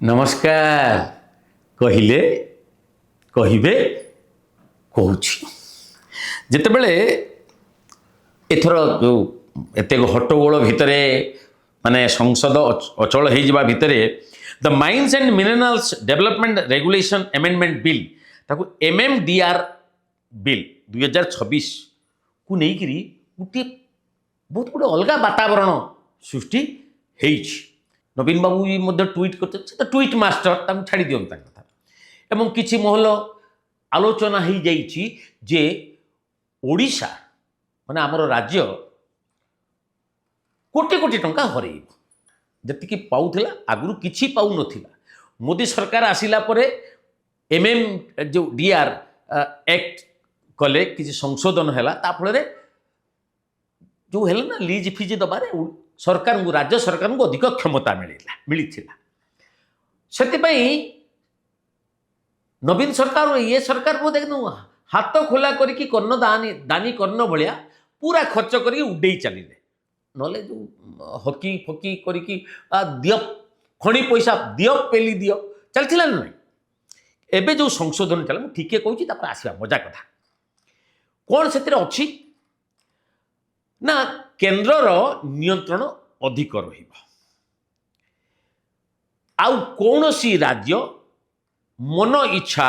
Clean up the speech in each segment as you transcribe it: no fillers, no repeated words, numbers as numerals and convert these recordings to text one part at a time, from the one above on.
नमस्कार कहिले कहिबे कहुछि जेतेबेले एथर जो एते हट्टगोल भितरे माने संसद अचल हो जावा भितरे the mines and minerals development regulation amendment bill ताकू एमएमडीआर बिल 2026 को लेकिन गोटे बहुत गोटे अलग वातावरण सृष्टि होइछि। नवीन बाबू भी ट्वीट करते ट्वीट मास्टर छाड़ी दिंता कथा एवं किछि महल आलोचना हो जाइछि जे ओडिशा माने आमर राज्य कोटी कोटी टंका हरइब जतिकि पाउथिला आगुरु किछि पाउ नथिला। मोदी सरकार आसिला परे एमएम जो डीआर एक्ट कले किछि संशोधन हैला ता फଳରେ जो हेला ना लीज फीज दबारे सरकार को राज्य सरकार को अधिक क्षमता मिली नवीन सरकार और ये सरकार को देख हाथ खोला करके कर्ण दानी कर्ण भाया पूरा खर्च करके उड़े चलिए ना जो हकी फकी करके दियो खणी पैसा दियो पेली दियो चलता ना एबे जो संशोधन चला मुझे ठीक कहूँ आसवा मजा कथा कौन से अच्छी ना केन्द्रर नियंत्रण अधिक रहिबा आउ कौनसी राज्य मन इच्छा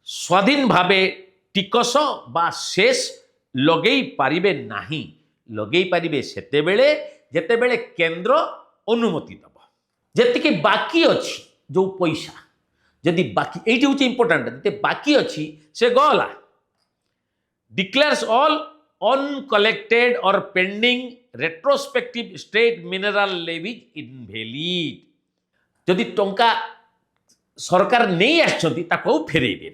स्वाधीन भावे टिकस बा शेष लगे पारिबे नाही लगे पारिबे सेतेबेले जेतेबेले केंद्र अनुमति दब जेतिके बाकी अछि जो पैसा जदि बाकी एठी होची इंपोर्टेंट जते बाकी अछि से गला declares all uncollected or pending retrospective state mineral levies invalid जदि टंका सरकार नहीं आछंती ताको फेरेइबे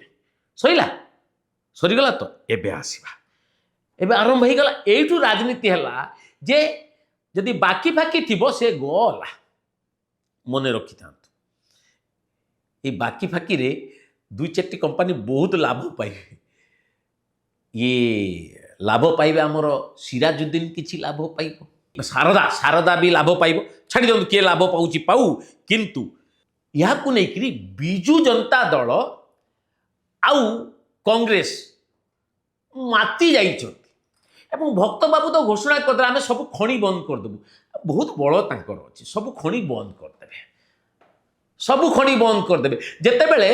सइला सरीगला तो एबे आसीबा एबे आरंभ हो गला एठू राजनीति हला जे जदि बाकी फाकी थिबो से गला मने रखि थांत ए बाकी फाकी रे दुई चारटी कंपनी बहुत लाभ पाइबे ये लाभ पाइबे आमर सिराजुद्दीन किछि लाभ पाइब शारदा शारदा भी लाभ पाइब छाड़ी दियंतु किए लाभ पाउछि पाउ किंतु याकु नेकरी बिजु जनता दल आउ कांग्रेस माती जाइछथि एवं भक्त बाबू तो घोषणा करदे आमे सब खणी बंद कर देबु बहुत बड़ तांकर अछि सब खणी बंद कर देबे सब खणी बंद कर देबे जेतेबेले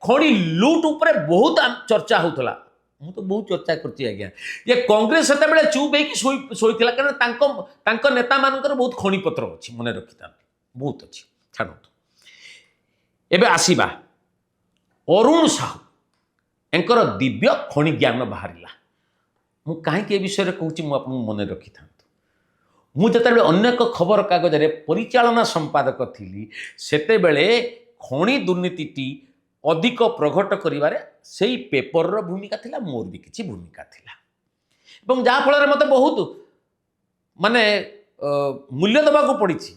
खणी लूट ऊपर बहुत चर्चा होतला मु तो बहुत चर्चा करती आज्ञा ये कांग्रेस सेतेबेले चुप होई सोईथिला कारण नेता मानकर बहुत खणी पत्र अछि मने रखिता बहुत अछि छाड़ो एबे आसीबा अरुण साहू एंकर दिव्य खणी ज्ञान बाहरिला मु काहे के विषय रे कहूची मु आपन मने रखि थांतु मु जतेबेले अनेक खबर कागज रे परिचालना संपादक थिली सेतेबेले खणी दुर्नीतिटी अधिक प्रघट करिवारे सेई पेपर रो भूमिका थिला मोर भी किछि भूमिका थिला एवं जा फल रे मते बहुत माने मूल्य दबाकू पड़िछि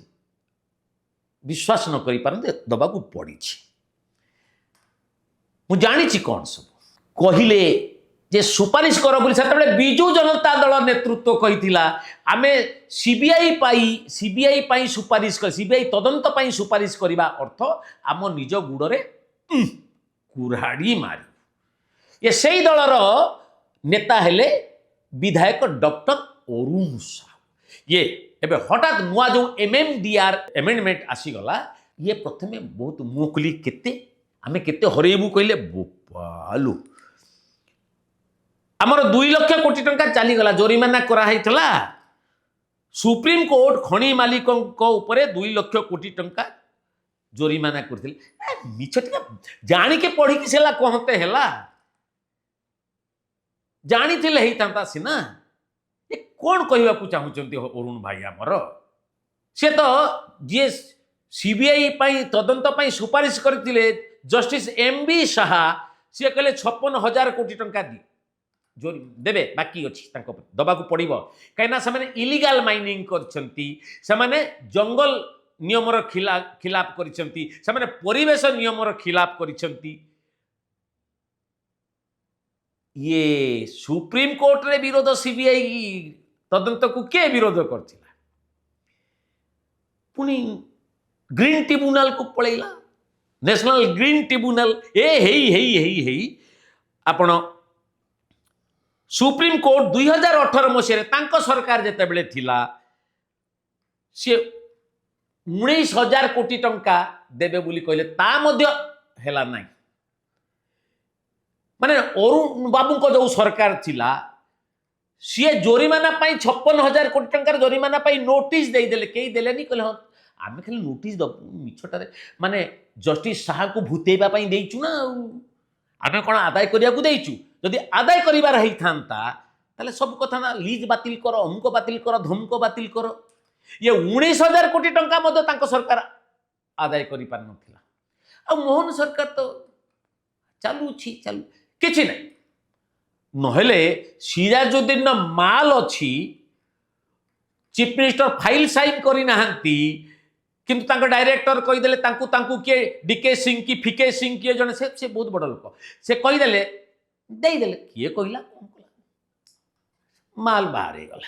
विश्वास न करि पारते दबाकू पड़िछि मु जानिछि कोन सब कहिले जे सुपारिश कर बोली सेतेबेले बिजु जनता दल नेतृत्व कहिथिला आमे सीबीआई पाई सुपारिश कर सीबीआई तदंत पाई सुपारिश करिवा अर्थ आम निज गुड़रे कुराड़ी मारी ये सही दलर नेता हेले विधायक डॉक्टर अरुण साहू ये एबे हठात नुआ जो एमएमडीआर अमेंडमेंट आसीगला ये प्रथमे बहुत मुखली केते आमे केते हरेबू कहले बोपालू आमर 2 लाख कोटी टंका चली गला जोरिमाना करा हैतला सुप्रीम कोर्ट खणी मालिकों को ऊपर 2 लाख कोटी टंका जोरिमाना करथिल मिछ जानी के पढ़ी कि सेला कहते हैला जानी थिले हेई तांता सिना ये कोन कहबा को चाहुचंती अरुण भाई हमर से तो जे सीबीआई पाई तदंत पाई सुपारिश करथिले जस्टिस एमबी साहा से कहले 56,000 कोटी टंका दी जोरी देबे बाकी अछि तांको दबाकू पड़िबो काइना से इलीगल माइनिंग करछंती से जंगल नियमर खिलाफ करिसेंती से परिवेश नियमर खिलाफ करिसेंती ये सुप्रीम कोर्ट रे विरोध सीबीआई तदंत को के विरोध करथिला पुनी ग्रीन ट्रिब्यूनाल को पलैला नेशनल ग्रीन ट्रिब्यूनाल हेई आपण सुप्रीम कोर्ट 2018 मसीह सरकार जिते थिला सी 19,000 कोटी टंका देवे बोली कहले ता मध्य हेला नहीं माने अरुण बाबू को जो सरकार थिला सी जोरीमाना 56,000 कोटी टंकार जोरीमाना नोटिस देदेले कई देलेनी कहले हाँ आम खाली नोटिस दबू मिछटारे माने जस्टिस शाह को भूतेबा देचु ना आम कौन आदाय करिया देचु जदि आदाय करिवार होता ताले सब कथा ना लीज बातिल कर अमुक बातिल कर धमक बातिल कर ये 19,000 कोटी टंका मध्य तांको सरकार आदाय करि पार नथिला आ मोहन सरकार तो चालू किछि नहीं नहले सिराजुद्दीन माल अच्छी चीफ मिनिस्टर फाइल साइन करी नाहंती किंतु तांको डायरेक्टर कहीदेले तांकू किए डीके सिंह की फिके सिंह किए जने से बहुत बड़ लोक से कहीदेले देदेले किए कहला माल बाहर गला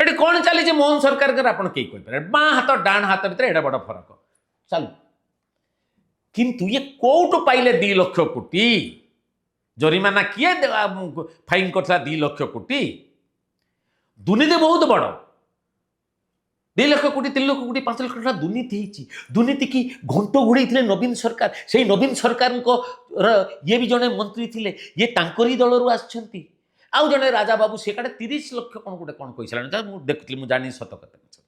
एटी कौन चली मोहन सरकार के आप बाँ हाथ डाण हाथ भितर एडा बड़ फरक चल किंतु ये कोर्ट पाइले 2 लाख कोटी जरिमाना किए फाइन करता 2 लाख कोटी दुर्नीति बहुत बड़ 2 लाख कोटी 3 लाख कोटी 5 लाख टका दुर्नीति की घंट घोड़े थे नवीन सरकार से नवीन सरकार ये भी जड़े मंत्री थे ये तांकरी दलरू आछंती आउ जड़े राजा बाबू से काटे 30 लाख कौन गोटे कौन कही देखुली जानी सत कथा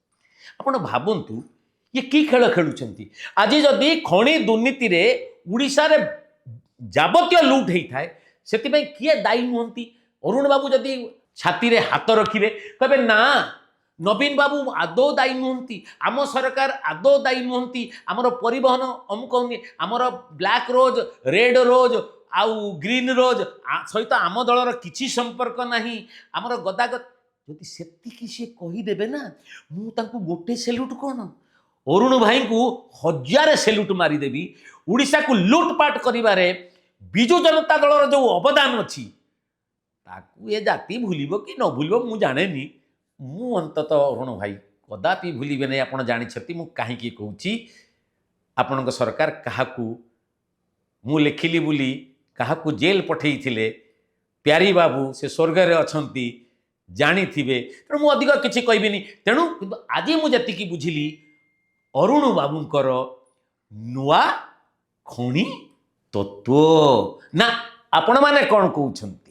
आपण भावतु ये कि खेल खेलुंट आज जदि खनि दुर्नीति रे उड़ीसा रे जाबतीय लुट होता है से किए दायी नुहति अरुण बाबू जदि छाती रे हाथ रखिए कहे ना नवीन बाबू आदौ दायी नुहति आम सरकार आदौ दायी नुहति आमर परिवहन अमुक आमर ब्लैक रोज रेड रोज आउ ग्रीन रोज सहित आम दलर किसी संपर्क नहीं आमर गदागद जदि सेतिकी सी कहीदेवे ना मुझे गोटे सेल्यूट कौन अरुण भाई को 1000 सेल्यूट मारिदेवी उड़ीसा को लुटपाट करिबारे बिजु जनता दलर जो अवदान अच्छी ताकू ये जाति भूलिबो कि न भूलिबो मु जानेनी मु अंतत अरुण भाई कदापि भूलिबे नहीं आपण जानिछथि मु काहे कहूची आपनक सरकार काहाकू मु लेखिली बोली काहाकू जेल पठेइथिले प्यारी बाबू से स्वर्ग रे अछंती जानी थिबे तेणु मु अधिक किछि कहबिनी तेणु किंतु आज मु जतिकी बुझिली अरुण बाबूंकर नुआ खणी तत्व ना आपण माने कौन कहउछंती